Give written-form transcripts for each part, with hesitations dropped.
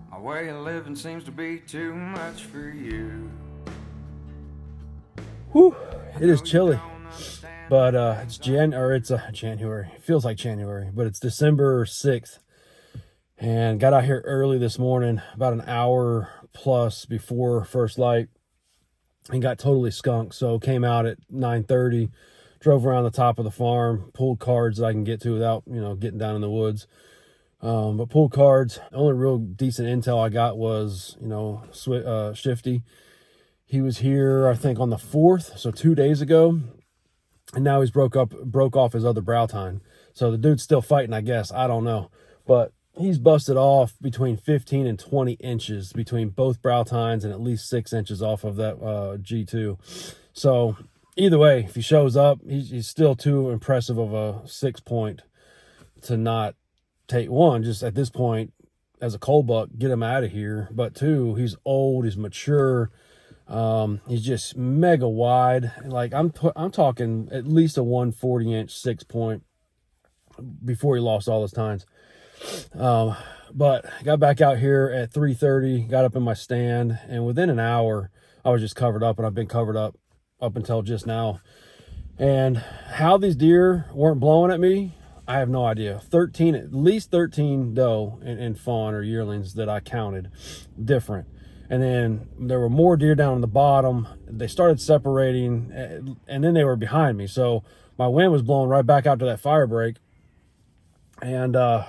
My way of living seems to be too much for you. Whew, it is chilly, but it's January. It feels like January, but it's December 6th, and got out here early this morning, about an hour plus before first light, and got totally skunked. So came out at 9:30, drove around the top of the farm, pulled cards that I can get to without getting down in the woods. But pulled cards. The only real decent intel I got was Shifty. He was here, I think, on the 4th, so 2 days ago, and now he's broke off his other brow tine. So the dude's still fighting, I guess. I don't know, but he's busted off between 15 and 20 inches between both brow tines, and at least 6 inches off of that G2. So either way, if he shows up, he's still too impressive of a 6 point to not take one. Just at this point, as a cold buck, get him out of here. But two, he's old, he's mature. He's just mega wide. Like I'm talking at least a 140-inch 6 point before he lost all his tines. But got back out here at 3:30, got up in my stand, and within an hour, I was just covered up, and I've been covered up until just now. And how these deer weren't blowing at me, I have no idea. At least 13 doe and fawn or yearlings that I counted different. And then there were more deer down on the bottom. They started separating, and then they were behind me. So my wind was blowing right back out to that fire break. And I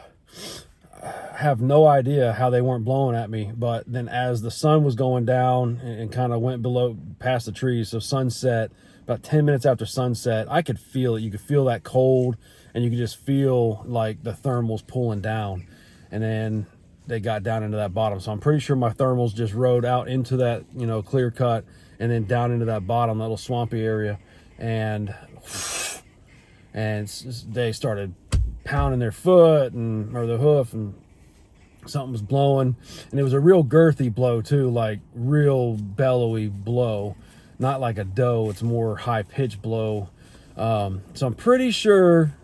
have no idea how they weren't blowing at me. But then as the sun was going down and kind of went below past the trees, so sunset, about 10 minutes after sunset, I could feel it. You could feel that cold, and you could just feel like the thermals pulling down. And then they got down into that bottom. So I'm pretty sure my thermals just rode out into that, clear cut, and then down into that bottom, that little swampy area. And they started pounding their foot or their hoof, and something was blowing. And it was a real girthy blow too, like real bellowy blow, not like a doe. It's more high pitched blow. So I'm pretty sure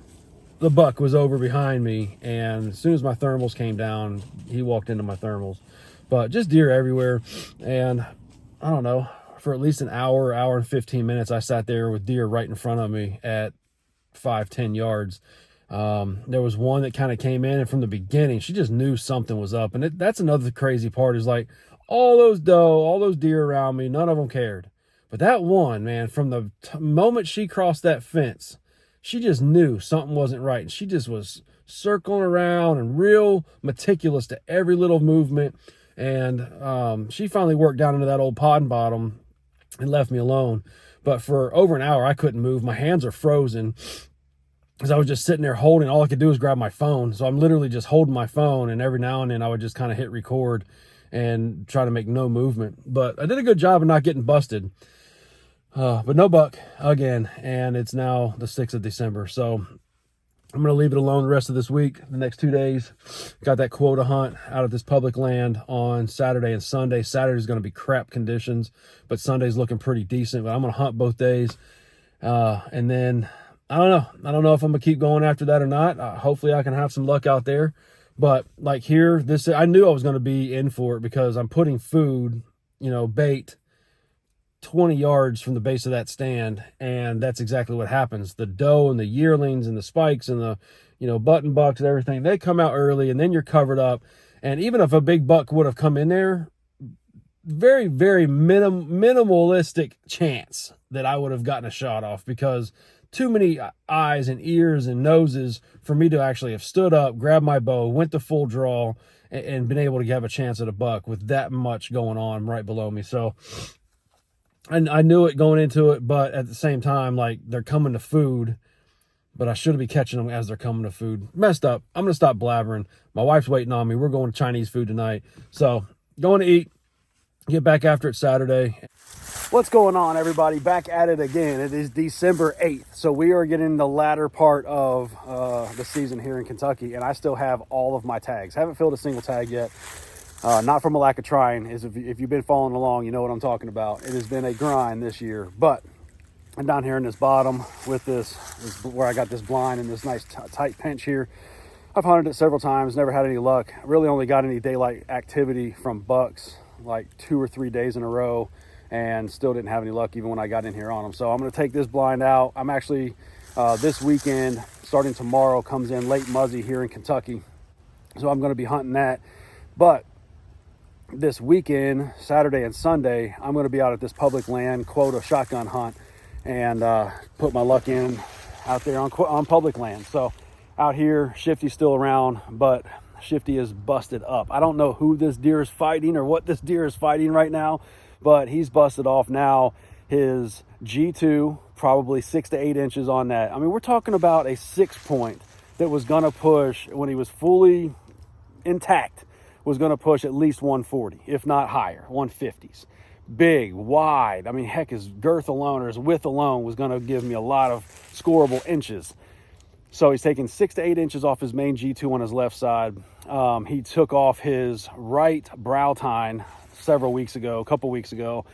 the buck was over behind me, and as soon as my thermals came down, he walked into my thermals. But just deer everywhere. And I don't know, for at least an hour and 15 minutes, I sat there with deer right in front of me at 5-10 yards. There was one that kind of came in, and from the beginning, she just knew something was up. And that's another crazy part, is like all those deer around me, none of them cared. But that one, man, from the moment she crossed that fence, she just knew something wasn't right. And she just was circling around and real meticulous to every little movement. And she finally worked down into that old pond bottom and left me alone. But for over an hour, I couldn't move. My hands are frozen because I was just sitting there holding. All I could do was grab my phone. So I'm literally just holding my phone, and every now and then I would just kind of hit record and try to make no movement. But I did a good job of not getting busted. But no buck again, and it's now the 6th of December. So I'm going to leave it alone the rest of this week, the next 2 days. Got that quota hunt out of this public land on Saturday and Sunday. Saturday's going to be crap conditions, but Sunday's looking pretty decent. But I'm going to hunt both days. And then I don't know if I'm going to keep going after that or not. Hopefully I can have some luck out there. But like here, I knew I was going to be in for it, because I'm putting food, bait, 20 yards from the base of that stand, and that's exactly what happens. The doe and the yearlings and the spikes and the button bucks and everything, they come out early, and then you're covered up. And even if a big buck would have come in there, very, very minimalistic chance that I would have gotten a shot off, because too many eyes and ears and noses for me to actually have stood up, grabbed my bow, went to full draw, and been able to have a chance at a buck with that much going on right below me. So and I knew it going into it, but at the same time, like, they're coming to food, but I shouldn't be catching them as they're coming to food. Messed up. I'm going to stop blabbering. My wife's waiting on me. We're going to Chinese food tonight. So going to eat, get back after it Saturday. What's going on, everybody? Back at it again. It is December 8th. So we are getting the latter part of the season here in Kentucky, and I still have all of my tags. Haven't filled a single tag yet. Not from a lack of trying. If you've been following along, you know what I'm talking about. It has been a grind this year, but I'm down here in this bottom with this where I got this blind and this nice tight pinch here. I've hunted it several times, never had any luck. I really only got any daylight activity from bucks like 2 or 3 days in a row, and still didn't have any luck even when I got in here on them. So I'm going to take this blind out. I'm actually this weekend, starting tomorrow, comes in late muzzy here in Kentucky, so I'm going to be hunting that. But this weekend, Saturday and Sunday, I'm going to be out at this public land quota shotgun hunt and put my luck in out there on public land. So out here, Shifty's still around, but Shifty is busted up. I don't know who this deer is fighting or what this deer is fighting right now, but he's busted off now. His G2, probably 6 to 8 inches on that. I mean, we're talking about a 6-point that was going to push, when he was fully intact, was going to push at least 140, if not higher, 150s. Big, wide. I mean, heck, his girth alone or his width alone was going to give me a lot of scoreable inches. So he's taking 6 to 8 inches off his main G2 on his left side. He took off his right brow tine a couple weeks ago.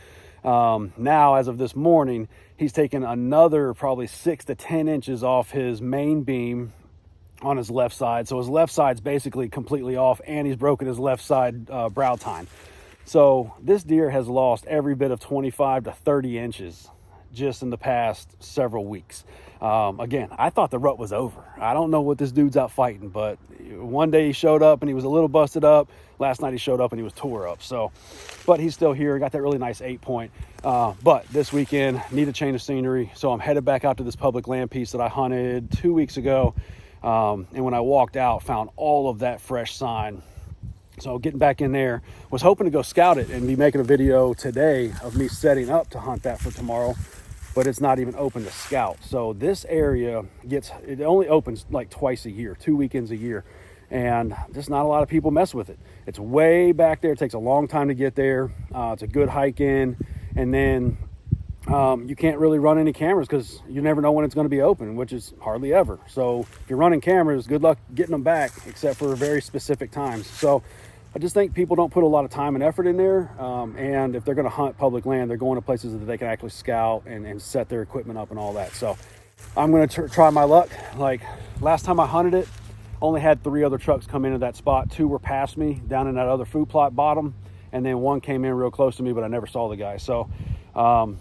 Now, as of this morning, he's taken another probably 6 to 10 inches off his main beam on his left side. So his left side's basically completely off, and he's broken his left side brow tine. So this deer has lost every bit of 25 to 30 inches just in the past several weeks. Again, I thought the rut was over. I don't know what this dude's out fighting, but one day he showed up and he was a little busted up. Last night he showed up and he was tore up. So, but he's still here. Got that really nice 8-point. But this weekend, need a change of scenery. So I'm headed back out to this public land piece that I hunted 2 weeks ago. And when I walked out, found all of that fresh sign. So getting back in there, was hoping to go scout it and be making a video today of me setting up to hunt that for tomorrow, but it's not even open to scout. So this area it only opens like twice a year, 2 weekends a year, and just not a lot of people mess with it. It's way back there. It takes a long time to get there. It's a good hike in, and then you can't really run any cameras because you never know when it's going to be open, which is hardly ever. So if you're running cameras, good luck getting them back, except for very specific times. So I just think people don't put a lot of time and effort in there. And if they're going to hunt public land, they're going to places that they can actually scout and set their equipment up and all that. So I'm going to try my luck. Like last time I hunted it, only had 3 other trucks come into that spot. 2 were past me down in that other food plot bottom, and then 1 came in real close to me, but I never saw the guy. So I'm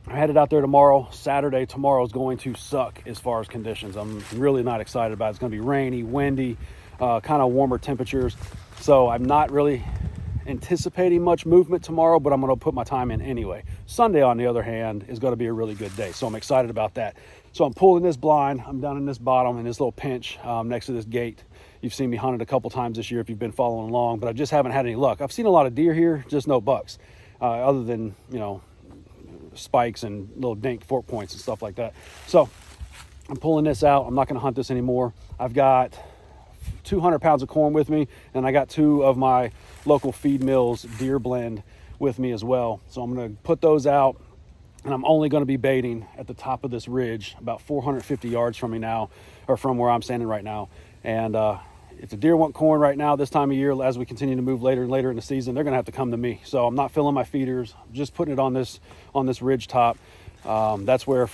headed out there tomorrow. Saturday, tomorrow is going to suck as far as conditions. I'm really not excited about it. It's going to be rainy, windy, kind of warmer temperatures. So I'm not really anticipating much movement tomorrow, but I'm going to put my time in anyway. Sunday, on the other hand, is going to be a really good day. So I'm excited about that. So I'm pulling this blind. I'm down in this bottom in this little pinch next to this gate. You've seen me hunt it a couple times this year if you've been following along, but I just haven't had any luck. I've seen a lot of deer here, just no bucks, other than, spikes and little dink fork points and stuff like that. So I'm pulling this out. I'm not going to hunt this anymore. I've got 200 pounds of corn with me, and I got 2 of my local feed mills deer blend with me as well. So I'm going to put those out, and I'm only going to be baiting at the top of this ridge about 450 yards from me now, or from where I'm standing right now. And if the deer want corn right now, this time of year, as we continue to move later and later in the season, they're going to have to come to me. So I'm not filling my feeders, I'm just putting it on this ridge top. That's where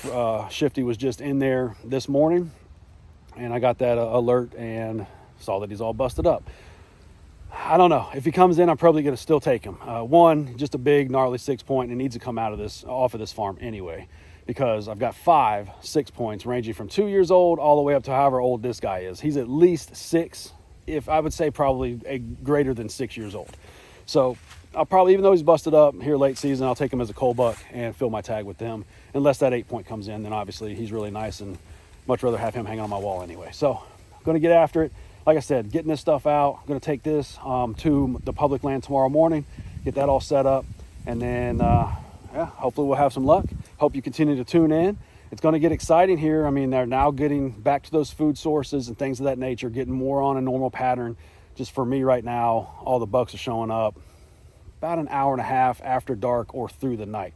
Shifty was just in there this morning, and I got that alert and saw that he's all busted up. I don't know. If he comes in, I'm probably going to still take him. One, just a big, gnarly 6-point, and it needs to come off of this farm anyway, because I've got 5 6-points ranging from 2 years old all the way up to however old this guy is. He's at least 6, if I would say probably a greater than 6 years old. So I'll probably, even though he's busted up here late season, I'll take him as a cold buck and fill my tag with them. Unless that 8-point comes in, then obviously he's really nice, and much rather have him hang on my wall anyway. So I'm going to get after it. Like I said, getting this stuff out. I'm going to take this to the public land tomorrow morning, get that all set up, and then hopefully we'll have some luck. Hope you continue to tune in. It's going to get exciting here. I mean, they're now getting back to those food sources and things of that nature, getting more on a normal pattern. Just for me right now, all the bucks are showing up about an hour and a half after dark or through the night,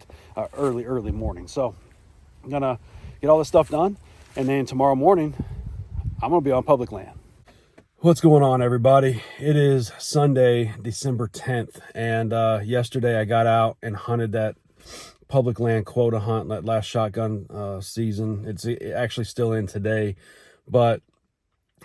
early morning. So I'm going to get all this stuff done, and then tomorrow morning, I'm going to be on public land. What's going on, everybody? It is Sunday, December 10th, and yesterday I got out and hunted that public land quota hunt, that last shotgun season. It's actually still in today, but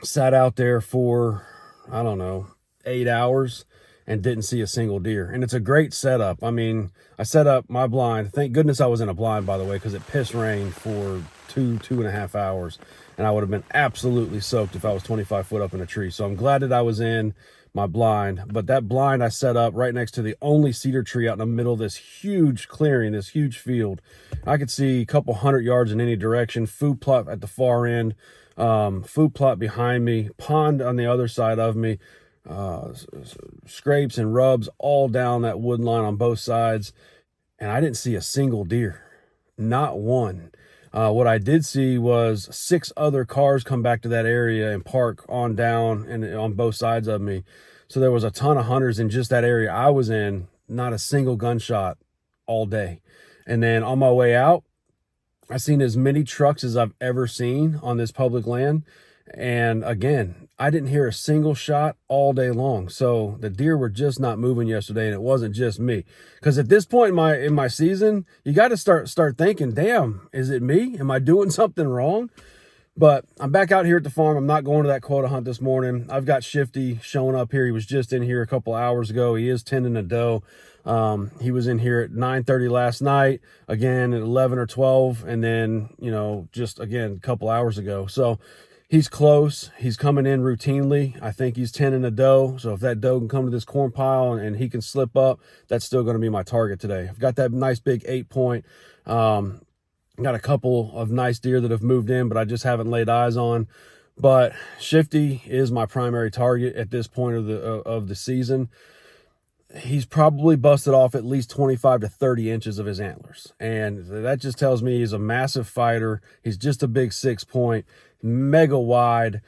sat out there for, I don't know, 8 hours and didn't see a single deer. And it's a great setup. I mean, I set up my blind. Thank goodness I was in a blind, by the way, because it pissed rain for two and a half hours. And I would have been absolutely soaked if I was 25 foot up in a tree. So I'm glad that I was in my blind. But that blind I set up right next to the only cedar tree out in the middle of this huge clearing, this huge field. I could see a couple 100 yards in any direction, food plot at the far end, food plot behind me, pond on the other side of me, scrapes and rubs all down that wood line on both sides. And I didn't see a single deer, not one. What I did see was 6 other cars come back to that area and park on down and on both sides of me. So there was a ton of hunters in just that area I was in, not a single gunshot all day. And then on my way out, I seen as many trucks as I've ever seen on this public land. And again, I didn't hear a single shot all day long. So the deer were just not moving yesterday, and it wasn't just me. Because at this point in my season, you got to start thinking, damn, is it me? Am I doing something wrong? But I'm back out here at the farm. I'm not going to that quota hunt this morning. I've got Shifty showing up here. He was just in here a couple hours ago. He is tending a doe. He was in here at 9:30 last night, again at 11 or 12, and then, just again a couple hours ago. So he's close. He's coming in routinely. I think he's tending a doe. So if that doe can come to this corn pile and he can slip up, that's still going to be my target today. I've got that nice big 8-point. Got a couple of nice deer that have moved in, but I just haven't laid eyes on. But Shifty is my primary target at this point of the season. He's probably busted off at least 25 to 30 inches of his antlers. And that just tells me he's a massive fighter. He's just a big 6-point, mega wide.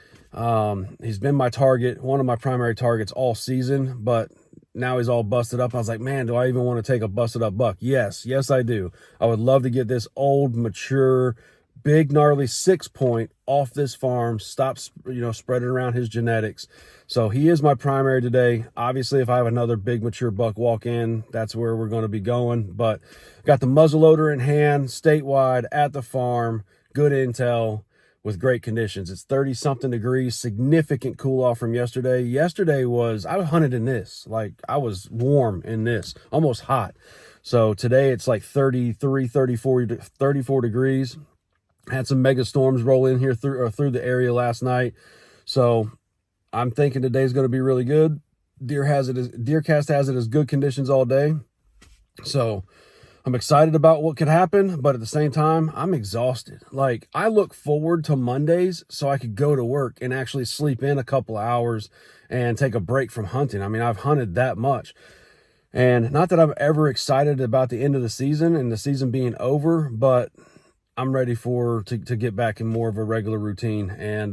He's been my target, one of my primary targets all season, but now he's all busted up. I was like, man, do I even want to take a busted up buck? Yes, I do. I would love to get this old, mature, big, gnarly 6-point off this farm, stop, spreading around his genetics. So he is my primary today. Obviously, if I have another big, mature buck walk in, that's where we're going to be going. But got the muzzleloader in hand, statewide, at the farm, good intel, with great conditions. It's 30-something degrees, significant cool off from yesterday. Yesterday I hunted in this. Like, I was warm in this, almost hot. So today it's like 33, 34 degrees. Had some mega storms roll in here through the area last night. So I'm thinking today's going to be really good. Deercast has it as good conditions all day. So I'm excited about what could happen, but at the same time, I'm exhausted. Like, I look forward to Mondays so I could go to work and actually sleep in a couple of hours and take a break from hunting. I mean, I've hunted that much. And not that I'm ever excited about the end of the season and the season being over, but I'm ready to get back in more of a regular routine and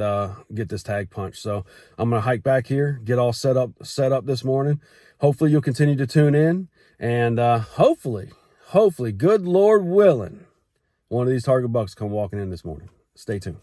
get this tag punch. So I'm going to hike back here, get all set up this morning. Hopefully you'll continue to tune in, and hopefully, good Lord willing, one of these target bucks come walking in this morning. Stay tuned.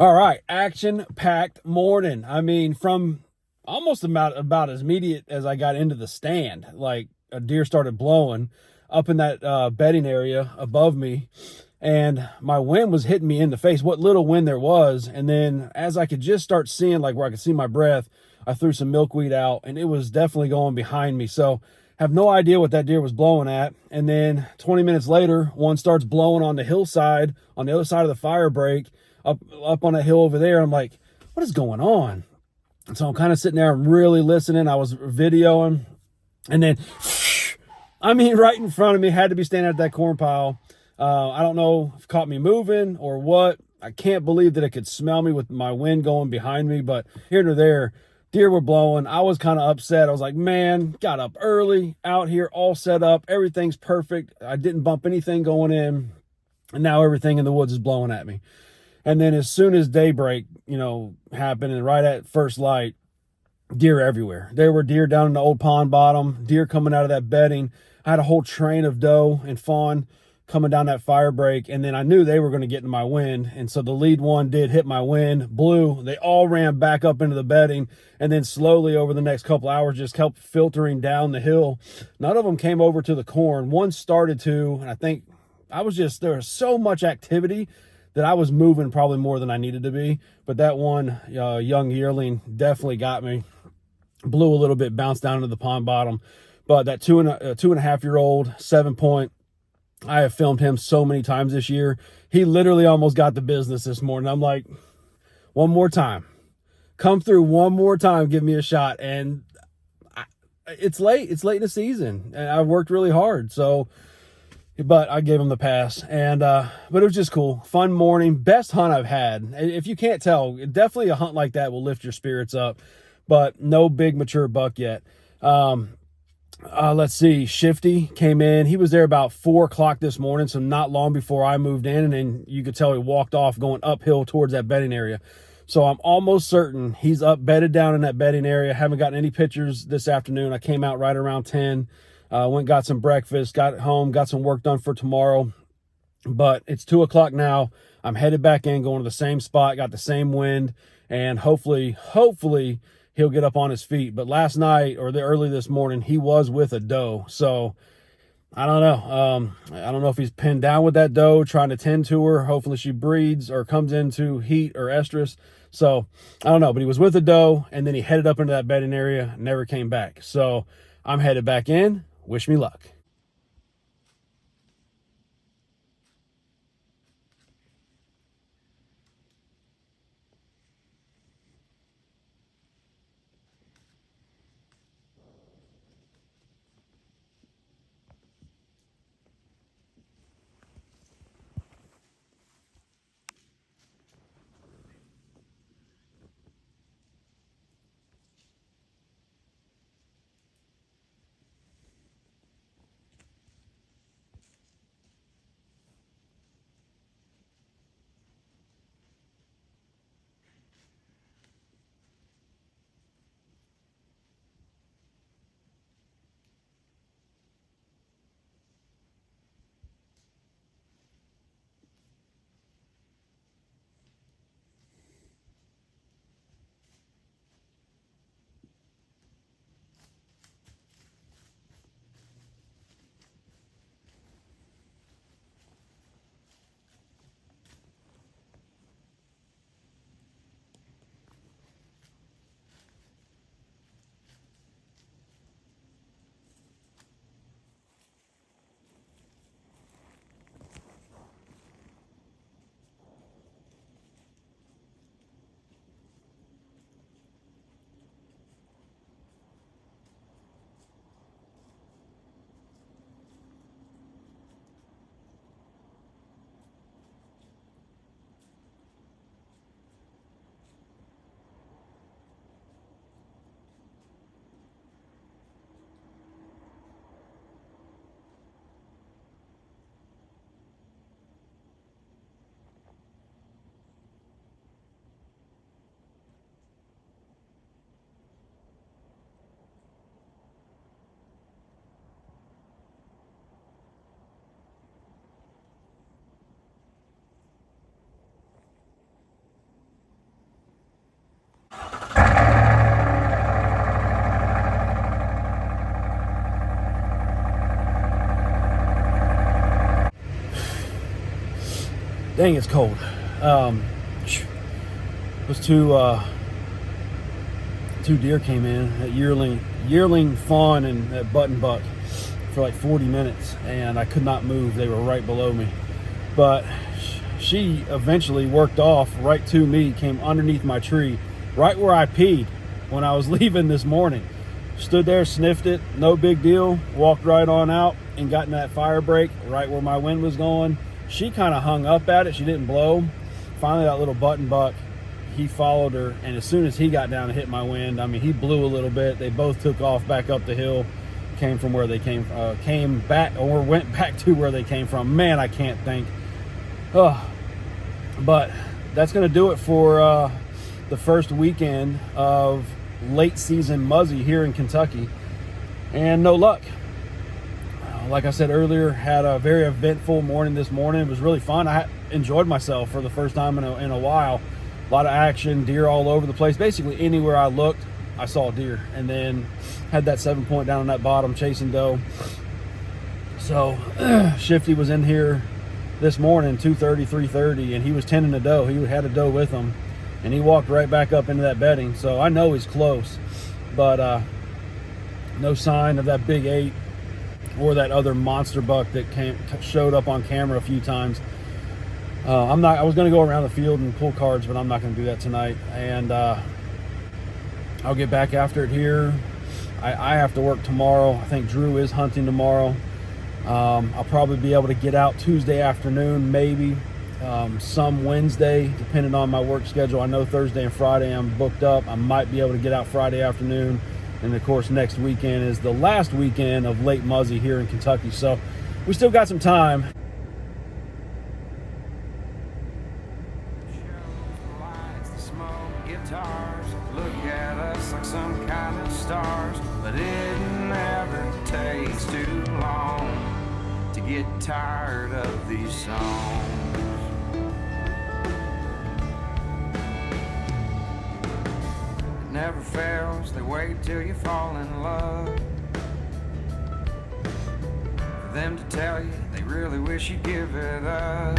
All right, action-packed morning. I mean, from almost about as immediate as I got into the stand, like a deer started blowing up in that bedding area above me, and my wind was hitting me in the face, what little wind there was. And then as I could just start seeing, like where I could see my breath, I threw some milkweed out, and it was definitely going behind me. So have no idea what that deer was blowing at. And then 20 minutes later, one starts blowing on the hillside on the other side of the fire break, up on a hill over there. I'm like, what is going on? And so I'm kind of sitting there and really listening. I was videoing, and then I mean, right in front of me, had to be standing at that corn pile. I don't know if it caught me moving or what. I can't believe that it could smell me with my wind going behind me, but here nor there, deer were blowing. I was kind of upset. I was like, man, got up early, out here, all set up. Everything's perfect. I didn't bump anything going in, and now everything in the woods is blowing at me. And then as soon as daybreak, happened, and right at first light, deer everywhere. There were deer down in the old pond bottom, deer coming out of that bedding. I had a whole train of doe and fawn coming down that fire break, and then I knew they were going to get in my wind. And so the lead one did hit my wind, blew. They all ran back up into the bedding, and then slowly over the next couple hours just kept filtering down the hill. None of them came over to the corn. One started to, and I think there was so much activity that I was moving probably more than I needed to be. But that one young yearling definitely got me. Blew a little bit, bounced down into the pond bottom. But that two and a half year old 7-point, I have filmed him so many times this year. He literally almost got the business this morning. I'm like, one more time, come through one more time, give me a shot. And it's late in the season, and I've worked really hard. But I gave him the pass, and but it was just cool, fun morning, best hunt I've had. If you can't tell, definitely a hunt like that will lift your spirits up. But no big mature buck yet. Let's see, Shifty came in. He was there about 4 o'clock this morning, so not long before I moved in, and then you could tell he walked off going uphill towards that bedding area. So I'm almost certain he's up bedded down in that bedding area. Haven't gotten any pictures this afternoon. I came out right around 10. Went got some breakfast, got home, got some work done for tomorrow. But it's 2 o'clock now. I'm headed back in, going to the same spot, got the same wind, and hopefully he'll get up on his feet. But last night or early this morning, he was with a doe. So I don't know. I don't know if he's pinned down with that doe, trying to tend to her. Hopefully she breeds or comes into heat or estrus. So I don't know, but he was with a doe, and then he headed up into that bedding area, never came back. So I'm headed back in. Wish me luck. Dang, it's cold. Was two deer came in, that yearling fawn and that button buck, for like 40 minutes, and I could not move. They were right below me, but she eventually worked off right to me, came underneath my tree, right where I peed when I was leaving this morning. Stood there, sniffed it, no big deal, walked right on out and got in that fire break right where my wind was going. She kind of hung up at it. She didn't blow. Finally, that little button buck, he followed her, and as soon as he got down and hit my wind, I mean, he blew a little bit. They both took off back up the hill, came from where they came back, or went back to where they came from. Man, I can't think. But that's going to do it for the first weekend of late season muzzy here in Kentucky, and no luck. Like I said earlier, had a very eventful morning this morning. It was really fun. I enjoyed myself for the first time in a while. A lot of action, deer all over the place. Basically anywhere I looked, I saw deer. And then had that 7-point down on that bottom chasing doe. So Shifty was in here this morning, 2:30, 3:30, and he was tending a doe. He had a doe with him, and he walked right back up into that bedding. So I know he's close, but no sign of that big 8 or that other monster buck that showed up on camera a few times. I was going to go around the field and pull cards, but I'm not going to do that tonight. And I'll get back after it here. I have to work tomorrow. I think Drew is hunting tomorrow. I'll probably be able to get out Tuesday afternoon, maybe some Wednesday, depending on my work schedule. I know Thursday and Friday I'm booked up. I might be able to get out Friday afternoon. And of course, next weekend is the last weekend of late muzzy here in Kentucky. So we still got some time. Guitars look at us like some kind of stars, but it never takes too long to get tired of these songs. It never fails, they wait till you fall in love for them to tell you they really wish you'd give it up.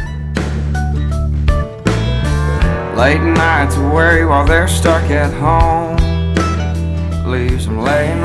Late nights worry while they're stuck at home, leaves them laying